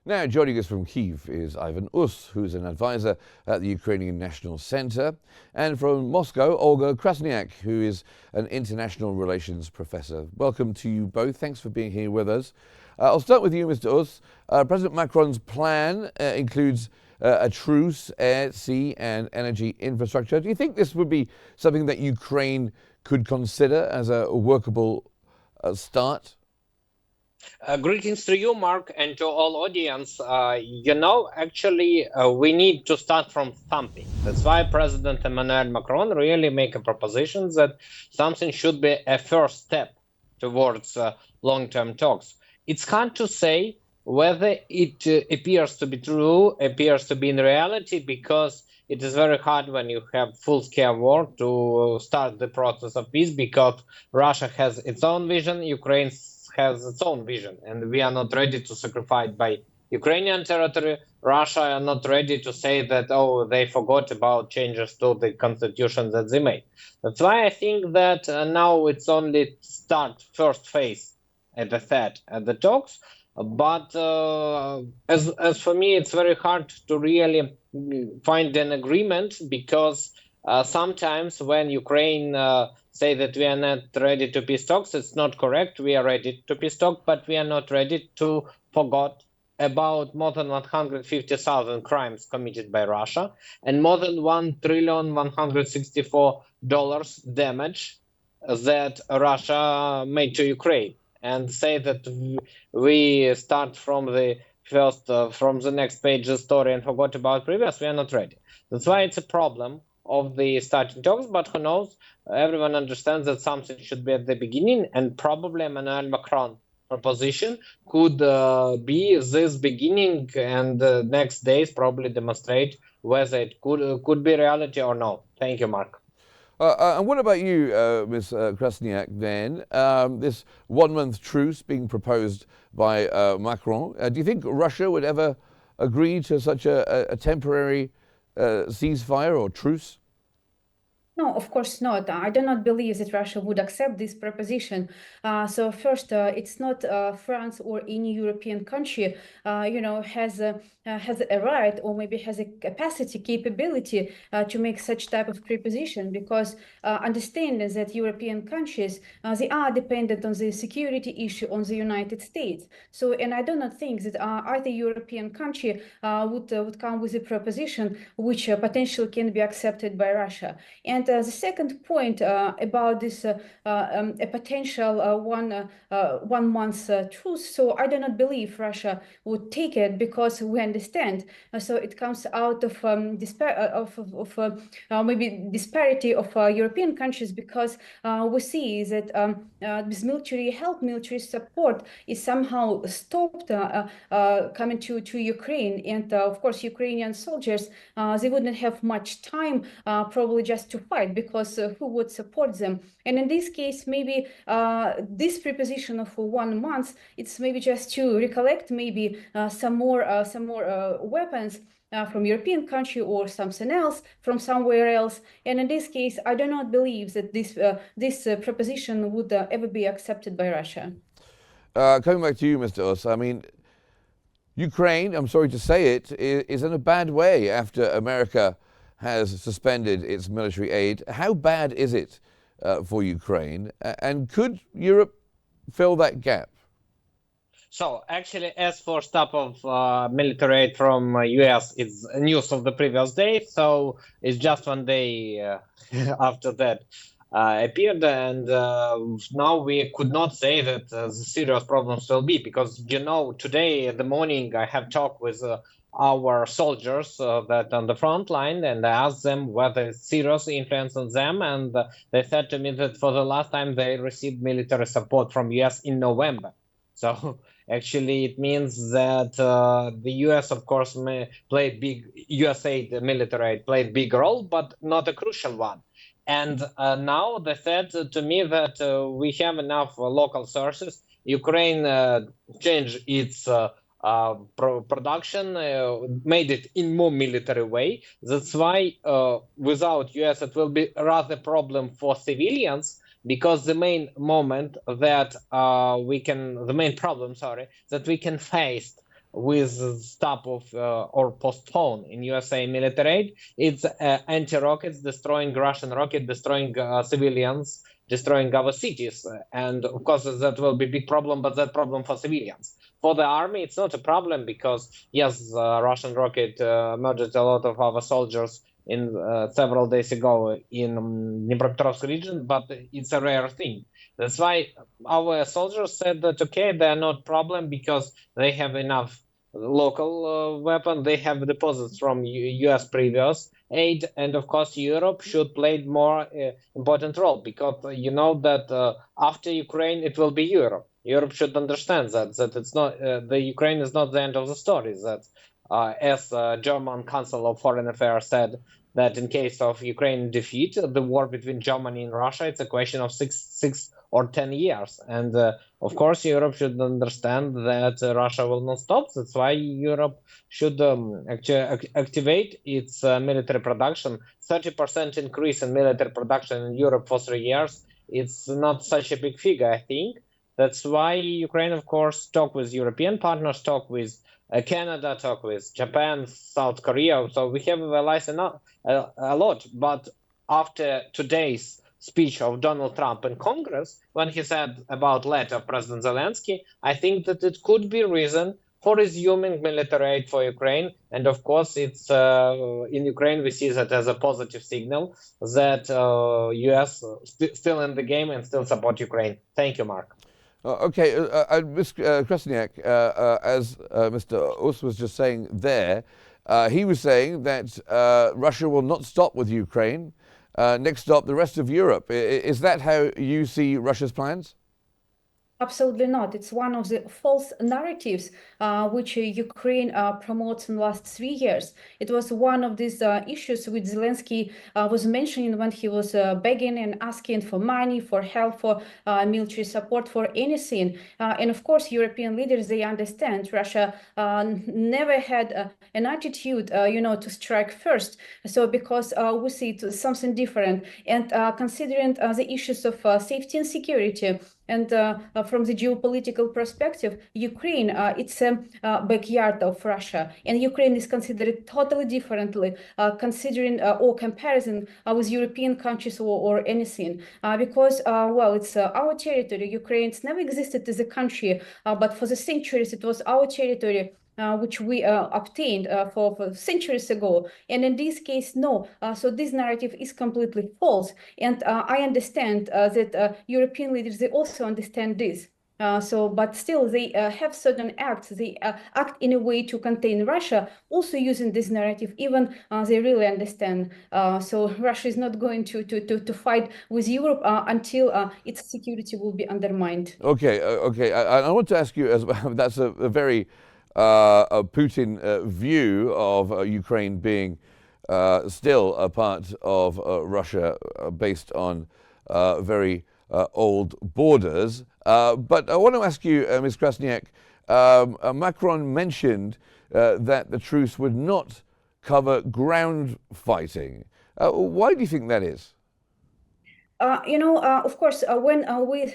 Now, joining us from Kyiv is Ivan Us, who's an advisor at the Ukrainian National Center, and from Moscow, Olga Krasniak, who is an international relations professor. Welcome to you both. Thanks for being here with us. I'll start with you, Mr. Us. President Macron's plan includes a truce, air, sea, and energy infrastructure. Do you think this would be something that Ukraine could consider as a workable start? Greetings to you, Mark, and to all audience. Actually, we need to start from something. That's why President Emmanuel Macron really make a proposition that something should be a first step towards long-term talks. It's hard to say whether it appears to be true, appears to be in reality, because it is very hard when you have full-scale war to start the process of peace, because Russia has its own vision, Ukraine has its own vision, and we are not ready to sacrifice by Ukrainian territory. Russia are not ready to say that, oh, they forgot about changes to the constitution that they made. That's why I think that now it's only first phase, as I said, at the talks. But as for me, it's very hard to really find an agreement, because sometimes when Ukraine say that we are not ready to peace talks, it's not correct. We are ready to peace talk, but we are not ready to forget about more than 150,000 crimes committed by Russia and more than $1,164 damage that Russia made to Ukraine. And say that we start from the next page the story and forgot about previous, we are not ready. That's why it's a problem of the starting talks, but who knows, everyone understands that something should be at the beginning, and probably Emmanuel Macron proposition could be this beginning, and next days probably demonstrate whether it could be reality or no. Thank you, Mark. And what about you, Ms. Krasniak, then? This 1 month truce being proposed by Macron, do you think Russia would ever agree to such a temporary ceasefire or truce? No, of course not. I do not believe that Russia would accept this proposition. So first, it's not France or any European country, has a right, or maybe has a capability to make such type of proposition, because understanding that European countries, they are dependent on the security issue on the United States. So, and I do not think that either European country would come with a proposition which potentially can be accepted by Russia. And the second point about this a potential 1 month truce, so I do not believe Russia would take it, because we understand. So it comes out of maybe disparity of European countries, because we see that this military help, military support is somehow stopped coming to Ukraine, and of course Ukrainian soldiers, they wouldn't have much time probably just to fight, because who would support them? And in this case, maybe this proposition of 1 month, it's maybe just to recollect maybe some more weapons from European country or something else from somewhere else. And in this case, I do not believe that this proposition would ever be accepted by Russia. Coming back to you, Mr. Us, I mean, Ukraine, I'm sorry to say it, is in a bad way after America has suspended its military aid. How bad is it for Ukraine? And could Europe fill that gap? So actually, as for stop of military aid from US, it's news of the previous day. So it's just 1 day after that appeared, and now we could not say that the serious problems will be, because today in the morning I have talked with our soldiers that on the front line, and I asked them whether it's serious influence on them, and they said to me that for the last time they received military support from US in November. So actually it means that the US, of course, US aid, military aid played big role, but not a crucial one. And now they said to me that we have enough local sources. Ukraine changed its production, made it in more military way. That's why without US it will be rather problem for civilians, because the main problem, that we can face with stop of or postpone in USA military aid. It's anti-rockets, destroying Russian rocket, destroying civilians, destroying our cities. And of course, that will be a big problem, but that problem for civilians. For the army, it's not a problem because, yes, Russian rocket murdered a lot of our soldiers in several days ago in Dnipropetrovsk region, but it's a rare thing. That's why our soldiers said that, okay, they're not problem because they have enough local weapon. They have deposits from US previous aid, and of course Europe should play more important role because you know that after Ukraine it will be Europe. Europe should understand that it's not the Ukraine is not the end of the story. That as German Council of Foreign Affairs said, that in case of Ukraine defeat, the war between Germany and Russia, it's a question of six or 10 years. And of course, Europe should understand that Russia will not stop. That's why Europe should activate its military production. 30% increase in military production in Europe for 3 years. It's not such a big figure, I think. That's why Ukraine, of course, talk with European partners, talk with Canada, talk with Japan, South Korea. So we have realized a lot. But after today's speech of Donald Trump in Congress, when he said about letter of President Zelensky, I think that it could be reason for resuming military aid for Ukraine. And of course, it's in Ukraine, we see that as a positive signal that US still in the game and still support Ukraine. Thank you, Mark. Okay, Ms. Krasniak, as Mr. Us was just saying there, he was saying that Russia will not stop with Ukraine. Next stop, the rest of Europe. Is that how you see Russia's plans? Absolutely not. It's one of the false narratives which Ukraine promotes in the last 3 years. It was one of these issues which Zelensky was mentioning when he was begging and asking for money, for help, for military support, for anything. And of course, European leaders, they understand Russia never had an attitude, to strike first. So because we see it as something different. And considering the issues of safety and security, and from the geopolitical perspective, Ukraine, it's a backyard of Russia. And Ukraine is considered totally differently, considering or comparison with European countries or anything. Because, well, it's our territory. Ukraine's never existed as a country, but for the centuries, it was our territory. Which we obtained for centuries ago. And in this case, no. So this narrative is completely false. And I understand that European leaders, they also understand this. But still, they have certain acts. They act in a way to contain Russia, also using this narrative, even they really understand. So Russia is not going to fight with Europe until its security will be undermined. Okay. I want to ask you as well, that's a very a Putin view of Ukraine being still a part of Russia based on very old borders. But I want to ask you, Ms. Krasniak, Macron mentioned that the truce would not cover ground fighting. Why do you think that is? Of course, when we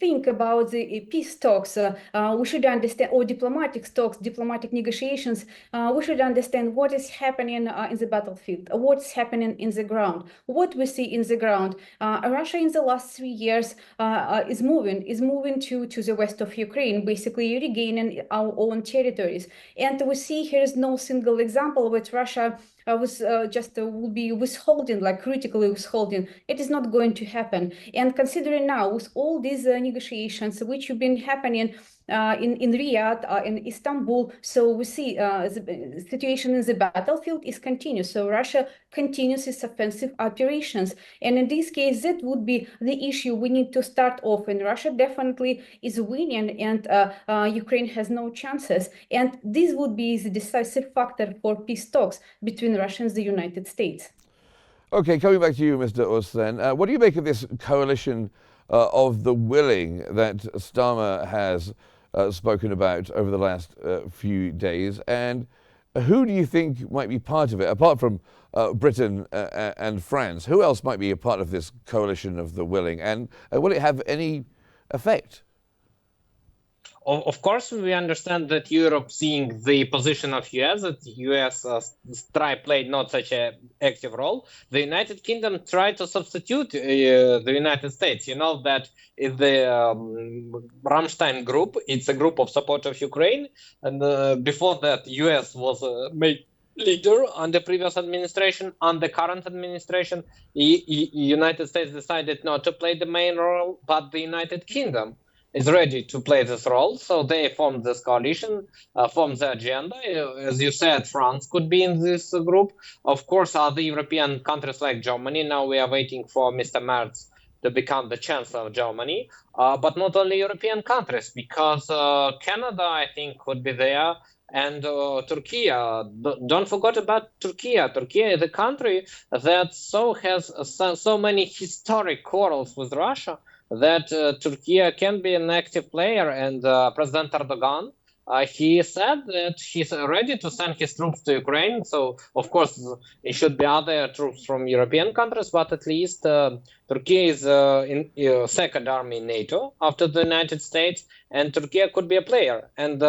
think about the peace talks, we should understand, or diplomatic talks, diplomatic negotiations, we should understand what is happening in the battlefield, what's happening in the ground, what we see in the ground. Russia in the last 3 years is moving to the west of Ukraine, basically regaining our own territories. And we see here is no single example with Russia will be withholding, like critically withholding. It is not going to happen. And considering now with all these negotiations which have been happening in Riyadh, in Istanbul, so we see the situation in the battlefield is continuous. So Russia continues its offensive operations. And in this case, that would be the issue we need to start off. And Russia definitely is winning, and Ukraine has no chances. And this would be the decisive factor for peace talks between Russia and the United States. Okay, coming back to you, Mr. Us, then. What do you make of this coalition of the willing that Starmer has spoken about over the last few days? And who do you think might be part of it, apart from Britain and France? Who else might be a part of this coalition of the willing? And will it have any effect? Of course, we understand that Europe, seeing the position of US, that US played not such an active role. The United Kingdom tried to substitute the United States. You know that in the Ramstein group, it's a group of support of Ukraine, and before that, US was made leader on the previous administration. On the current administration, United States decided not to play the main role, but the United Kingdom is ready to play this role. So they formed this coalition, formed the agenda. As you said, France could be in this group. Of course, other European countries like Germany. Now we are waiting for Mr. Merz to become the chancellor of Germany. But not only European countries, because Canada, I think, could be there. And Turkey, don't forget about Turkey. Turkey is a country that has so many historic quarrels with Russia that Turkey can be an active player. And President Erdogan, he said that he's ready to send his troops to Ukraine. So, of course, it should be other troops from European countries, but at least Turkey is in second army in NATO after the United States, and Turkey could be a player. And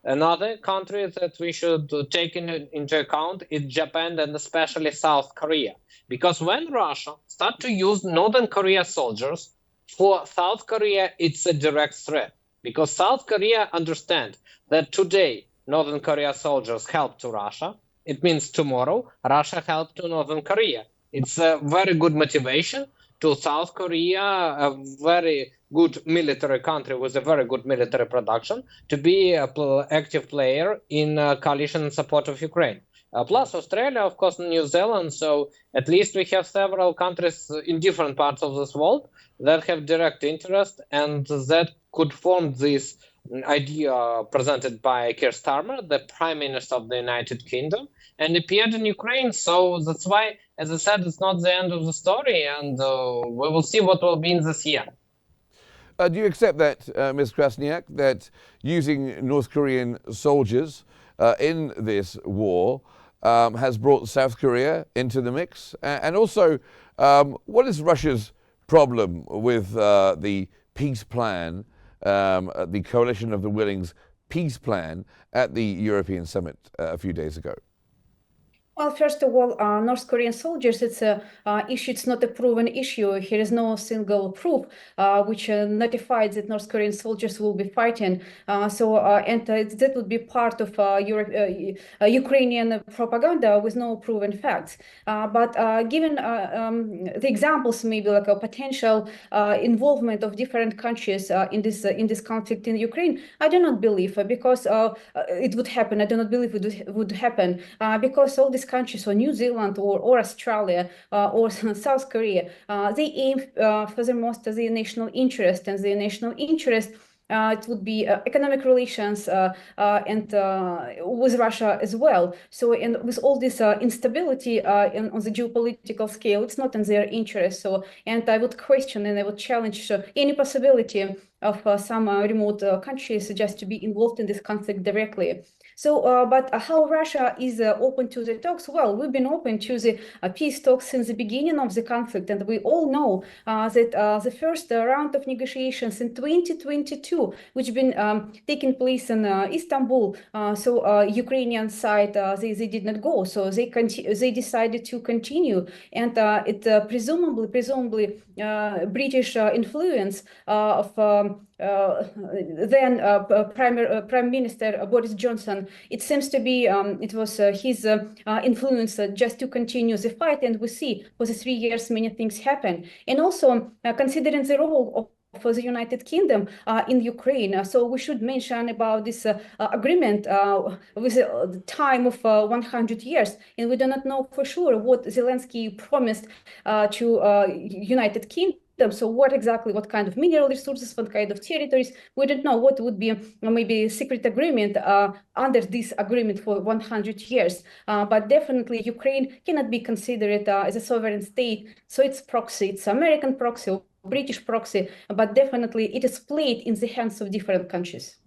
another country that we should take into account is Japan, and especially South Korea. Because when Russia starts to use Northern Korea soldiers, for South Korea, it's a direct threat. Because South Korea understands that today Northern Korea soldiers help to Russia. It means tomorrow Russia help to Northern Korea. It's a very good motivation to South Korea, a very good military country with a very good military production, to be an active player in coalition in support of Ukraine. Plus Australia, of course, New Zealand. So at least we have several countries in different parts of this world that have direct interest, and that could form this idea presented by Keir Starmer, the Prime Minister of the United Kingdom, and appeared in Ukraine. So that's why, as I said, it's not the end of the story, and we will see what will be in this year. Do you accept that, Ms. Krasniak, that using North Korean soldiers in this war has brought South Korea into the mix? And also, what is Russia's problem with the peace plan, the Coalition of the Willing's peace plan at the European summit a few days ago? Well, first of all, North Korean soldiers, it's a issue, it's not a proven issue. Here is no single proof which notifies that North Korean soldiers will be fighting. That would be part of Ukrainian propaganda with no proven facts. But given the examples, maybe like a potential involvement of different countries in this conflict in Ukraine, I do not believe, because it would happen. I do not believe it would happen because all these countries, or New Zealand or Australia or South Korea, they aim for the most of their national interest, and their national interest it would be economic relations and with Russia as well. So, and with all this instability on the geopolitical scale, it's not in their interest. So, and I would question and I would challenge any possibility of some remote countries just to be involved in this conflict directly. So, but how Russia is open to the talks? Well, we've been open to the peace talks since the beginning of the conflict, and we all know that the first round of negotiations in 2022, which been taking place in Istanbul, Ukrainian side they did not go, so they decided to continue, and it presumably British influence of then Prime Minister Boris Johnson. It seems to be it was his influence just to continue the fight, and we see for the 3 years many things happen. And also considering the role for the United Kingdom in Ukraine. So we should mention about this agreement with the time of 100 years. And we do not know for sure what Zelensky promised to United Kingdom. So what kind of mineral resources, what kind of territories, we don't know what would be maybe a secret agreement under this agreement for 100 years. But definitely Ukraine cannot be considered as a sovereign state. So it's proxy, it's American proxy, British proxy, but definitely it is played in the hands of different countries.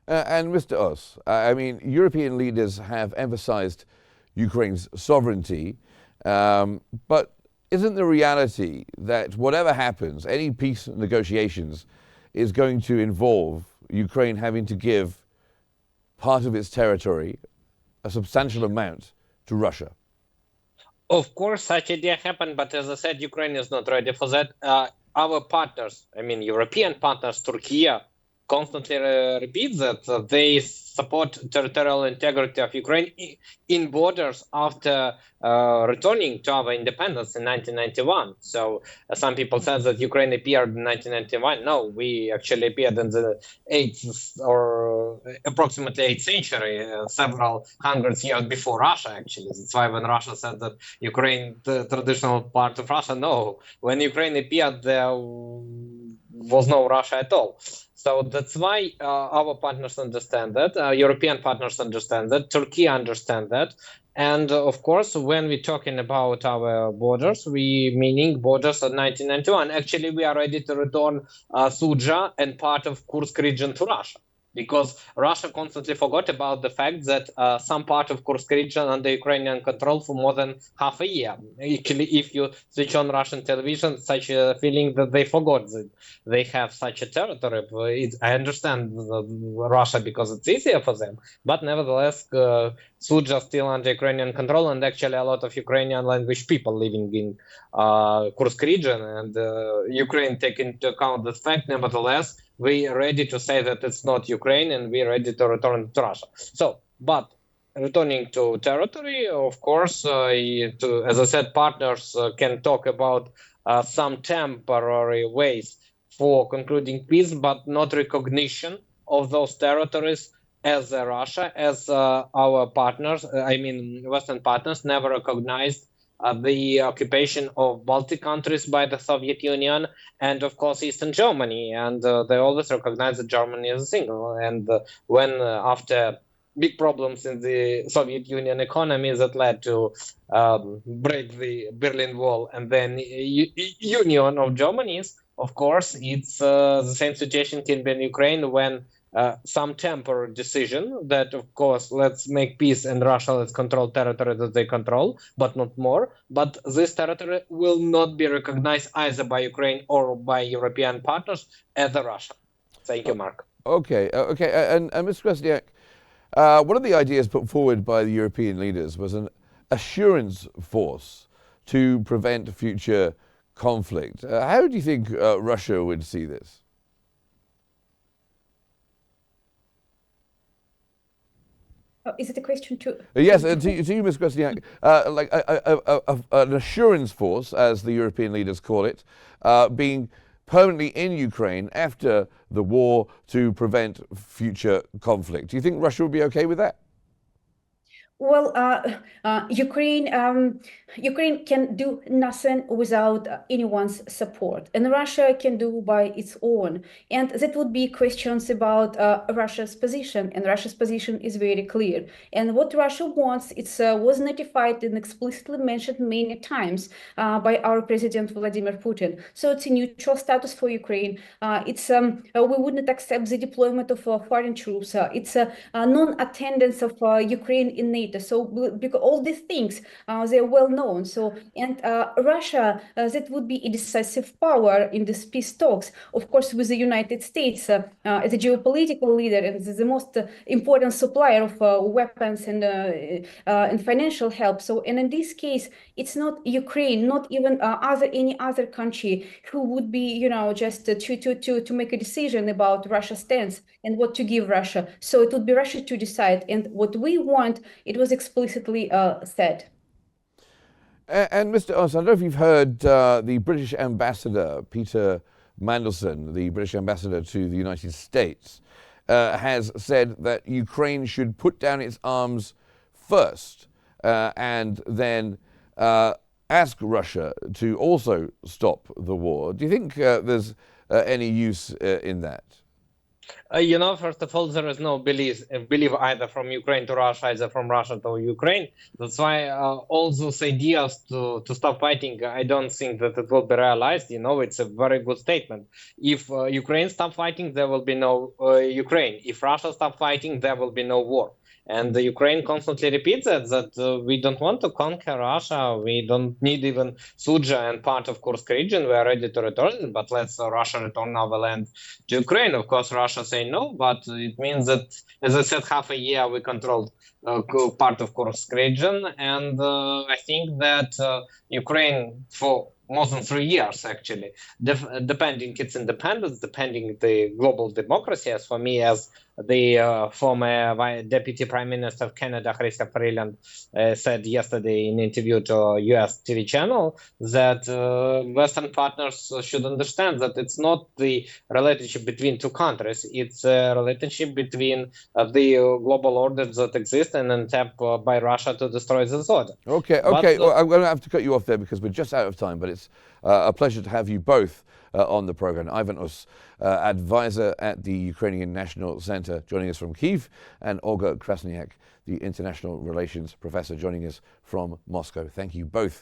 And Mr. Us, I mean, European leaders have emphasized Ukraine's sovereignty, but isn't the reality that whatever happens, any peace negotiations is going to involve Ukraine having to give part of its territory, a substantial amount, to Russia? Of course, such idea happened, but as I said, Ukraine is not ready for that. Our partners, I mean, European partners, Turkey, constantly repeat that they support territorial integrity of Ukraine in borders after returning to our independence in 1991. So some people said that Ukraine appeared in 1991. No, we actually appeared in the 8th or approximately 8th century, several hundreds years before Russia, actually. That's why when Russia said that Ukraine, the traditional part of Russia, no. When Ukraine appeared, there was no Russia at all. So that's why our partners understand that, European partners understand that, Turkey understand that. And of course, when we're talking about our borders, we meaning borders of 1991. Actually, we are ready to return Suja and part of Kursk region to Russia, because Russia constantly forgot about the fact that some part of Kursk region under Ukrainian control for more than half a year. Actually, if you switch on Russian television, such a feeling that they forgot that they have such a territory. I understand Russia because it's easier for them, but nevertheless, Suja still under Ukrainian control, and actually a lot of Ukrainian language people living in Kursk region, and Ukraine take into account this fact. Nevertheless, we are ready to say that it's not Ukraine, and we're ready to return to Russia. So, but returning to territory, of course, as I said, partners can talk about some temporary ways for concluding peace, but not recognition of those territories as Russia, as our partners, I mean Western partners, never recognized the occupation of Baltic countries by the Soviet Union, and of course Eastern Germany, and they always recognize that Germany is a single. And when after big problems in the Soviet Union economy that led to break the Berlin Wall and then union of Germany's, of course, it's the same situation can be in Ukraine when some temporary decision that, of course, let's make peace and Russia, let's control territory that they control, but not more. But this territory will not be recognized either by Ukraine or by European partners as a Russia. Thank you, Mark. Okay, and Mr. Krasniak, one of the ideas put forward by the European leaders was an assurance force to prevent future conflict. How do you think Russia would see this? Is it a question to? Yes, to you, Ms. Krasniak, like an assurance force, as the European leaders call it, being permanently in Ukraine after the war to prevent future conflict. Do you think Russia would be okay with that? Well, Ukraine can do nothing without anyone's support, and Russia can do by its own. And that would be questions about Russia's position, and Russia's position is very clear. And what Russia wants, it was notified and explicitly mentioned many times by our President Vladimir Putin. So it's a neutral status for Ukraine. We would not accept the deployment of foreign troops. It's a non-attendance of Ukraine in NATO. So because all these things, they're well known. So, and Russia, that would be a decisive power in these peace talks, of course, with the United States as a geopolitical leader and the most important supplier of weapons and financial help. So, and in this case, it's not Ukraine, not even any other country who would be, just to make a decision about Russia's stance and what to give Russia. So it would be Russia to decide. And what we want, it was explicitly said. And Mr. Us, I don't know if you've heard the British ambassador, Peter Mandelson, the British ambassador to the United States, has said that Ukraine should put down its arms first and then ask Russia to also stop the war. Do you think there's any use in that? First of all, there is no belief either from Ukraine to Russia, either from Russia to Ukraine. That's why all those ideas to stop fighting, I don't think that it will be realized. It's a very good statement. If Ukraine stop fighting, there will be no Ukraine. If Russia stop fighting, there will be no war. And the Ukraine constantly repeats that we don't want to conquer Russia. We don't need even Suja and part of Kursk region. We are ready to return, but let's Russia return our land to Ukraine. Of course, Russia say no, but it means that, as I said, half a year we controlled part of Kursk region, and I think that Ukraine for more than 3 years, actually, depending its independence, depending the global democracy. As for me, as the former Deputy Prime Minister of Canada, Chrystia Freeland, said yesterday in an interview to a US TV channel, that Western partners should understand that it's not the relationship between two countries, it's a relationship between the global orders that exist and attempt by Russia to destroy this order. Okay. Well, I'm going to have to cut you off there because we're just out of time, but it's a pleasure to have you both on the program. Ivan Us, advisor at the Ukrainian National Center, joining us from Kyiv, and Olga Krasniak, the international relations professor, joining us from Moscow. Thank you both